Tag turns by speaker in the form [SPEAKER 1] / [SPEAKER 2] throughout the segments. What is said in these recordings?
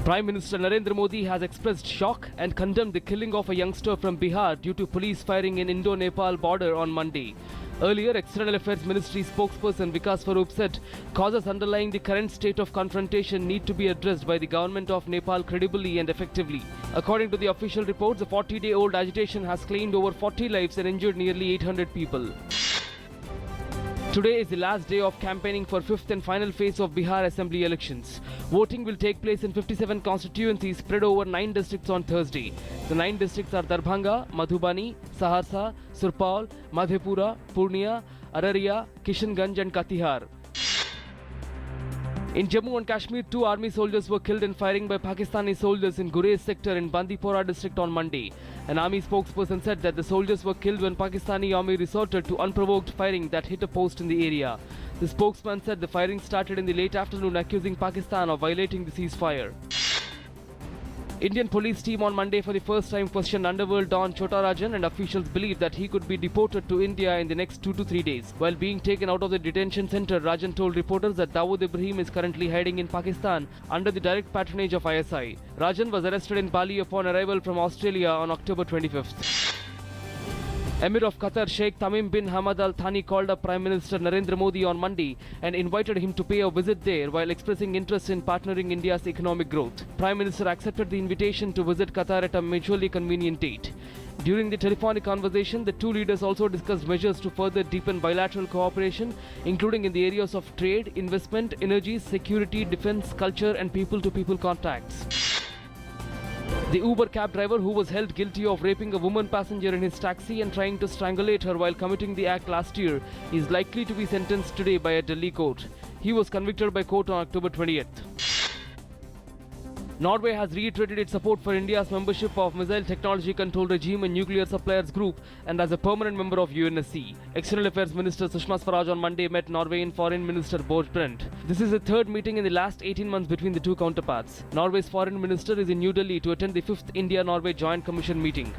[SPEAKER 1] Prime Minister Narendra Modi has expressed shock and condemned the killing of a youngster from Bihar due to police firing in Indo-Nepal border on Monday. Earlier, External Affairs Ministry spokesperson Vikas Swarup said causes underlying the current state of confrontation need to be addressed by the government of Nepal credibly and effectively. According to the official reports, the 40-day-old agitation has claimed over 40 lives and injured nearly 800 people. Today is the last day of campaigning for fifth and final phase of Bihar Assembly elections. Voting will take place in 57 constituencies spread over 9 districts on Thursday. The 9 districts are Darbhanga, Madhubani, Saharsa, Surpaul, Madhepura, Purnia, Araria, Kishanganj and Katihar. In Jammu and Kashmir, 2 army soldiers were killed in firing by Pakistani soldiers in Gurez sector in Bandipora district on Monday. An army spokesperson said that the soldiers were killed when Pakistani army resorted to unprovoked firing that hit a post in the area. The spokesman said the firing started in the late afternoon, accusing Pakistan of violating the ceasefire. Indian police team on Monday for the first time questioned underworld don Chota Rajan, and officials believe that he could be deported to India in the next 2 to 3 days. While being taken out of the detention center, Rajan told reporters that Dawood Ibrahim is currently hiding in Pakistan under the direct patronage of ISI. Rajan was arrested in Bali upon arrival from Australia on October 25th. Emir of Qatar Sheikh Tamim bin Hamad Al Thani called up Prime Minister Narendra Modi on Monday and invited him to pay a visit there while expressing interest in partnering India's economic growth. Prime Minister accepted the invitation to visit Qatar at a mutually convenient date. During the telephonic conversation, the two leaders also discussed measures to further deepen bilateral cooperation, including in the areas of trade, investment, energy, security, defense, culture and people-to-people contacts. The Uber cab driver who was held guilty of raping a woman passenger in his taxi and trying to strangulate her while committing the act last year is likely to be sentenced today by a Delhi court. He was convicted by court on October 20th. Norway has reiterated its support for India's membership of Missile Technology Control Regime and Nuclear Suppliers Group and as a permanent member of UNSC. External Affairs Minister Sushma Swaraj on Monday met Norwegian Foreign Minister Bård Brent. This is the third meeting in the last 18 months between the two counterparts. Norway's Foreign Minister is in New Delhi to attend the 5th India-Norway Joint Commission meeting.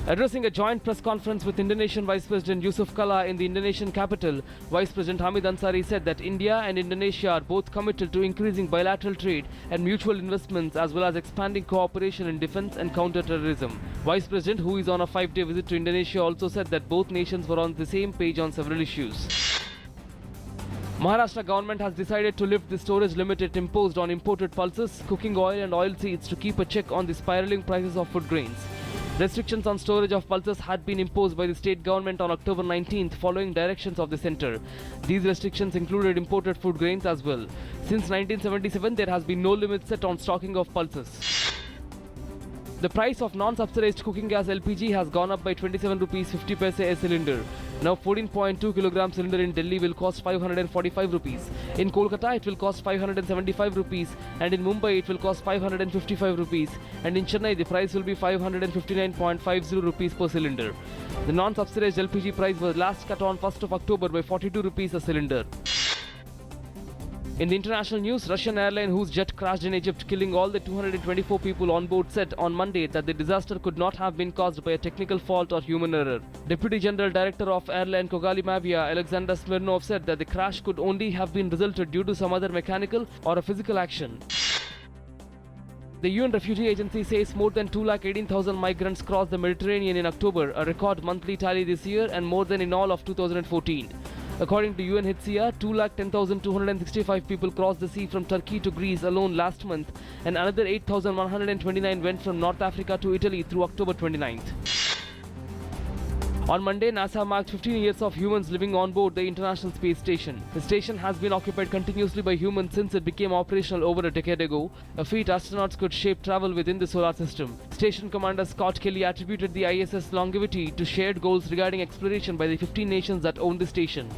[SPEAKER 1] Addressing a joint press conference with Indonesian Vice President Yusuf Kala in the Indonesian capital, Vice President Hamid Ansari said that India and Indonesia are both committed to increasing bilateral trade and mutual investments as well as expanding cooperation in defense and counter-terrorism. Vice President, who is on a 5-day visit to Indonesia, also said that both nations were on the same page on several issues. Maharashtra government has decided to lift the storage limit it imposed on imported pulses, cooking oil and oilseeds to keep a check on the spiraling prices of food grains. Restrictions on storage of pulses had been imposed by the state government on October 19th following directions of the centre. These restrictions included imported food grains as well. Since 1977, there has been no limit set on stocking of pulses. The price of non-subsidized cooking gas LPG has gone up by 27 rupees 50 paise a cylinder. Now 14.2 kg cylinder in Delhi will cost 545 rupees. In Kolkata it will cost 575 rupees and in Mumbai it will cost 555 rupees and in Chennai the price will be 559.50 rupees per cylinder. The non-subsidized LPG price was last cut on 1st of October by 42 rupees a cylinder. In the international news, Russian airline whose jet crashed in Egypt killing all the 224 people on board said on Monday that the disaster could not have been caused by a technical fault or human error. Deputy General Director of airline Kogalimavia, Alexander Smirnov, said that the crash could only have been resulted due to some other mechanical or a physical action. The UN Refugee Agency says more than 218,000 migrants crossed the Mediterranean in October, a record monthly tally this year and more than in all of 2014. According to UNHCR, 210,265 people crossed the sea from Turkey to Greece alone last month, and another 8,129 went from North Africa to Italy through October 29th. On Monday, NASA marked 15 years of humans living on board the International Space Station. The station has been occupied continuously by humans since it became operational over a decade ago, a feat astronauts could shape travel within the solar system. Station Commander Scott Kelly attributed the ISS longevity to shared goals regarding exploration by the 15 nations that own the station.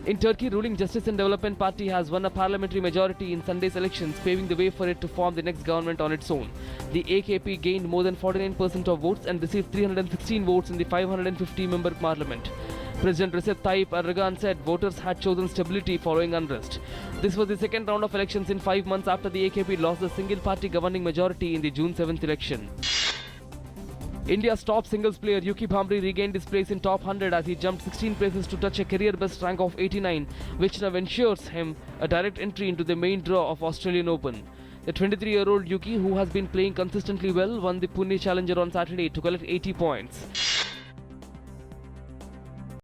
[SPEAKER 1] In Turkey, ruling Justice and Development Party has won a parliamentary majority in Sunday's elections, paving the way for it to form the next government on its own. The AKP gained more than 49% of votes and received 316 votes in the 550-member parliament. President Recep Tayyip Erdogan said voters had chosen stability following unrest. This was the second round of elections in 5 months after the AKP lost the single-party governing majority in the June 7th election. India's top singles player Yuki Bhamri regained his place in top 100 as he jumped 16 places to touch a career best rank of 89, which now ensures him a direct entry into the main draw of Australian Open. The 23-year-old Yuki, who has been playing consistently well, won the Pune Challenger on Saturday to collect 80 points.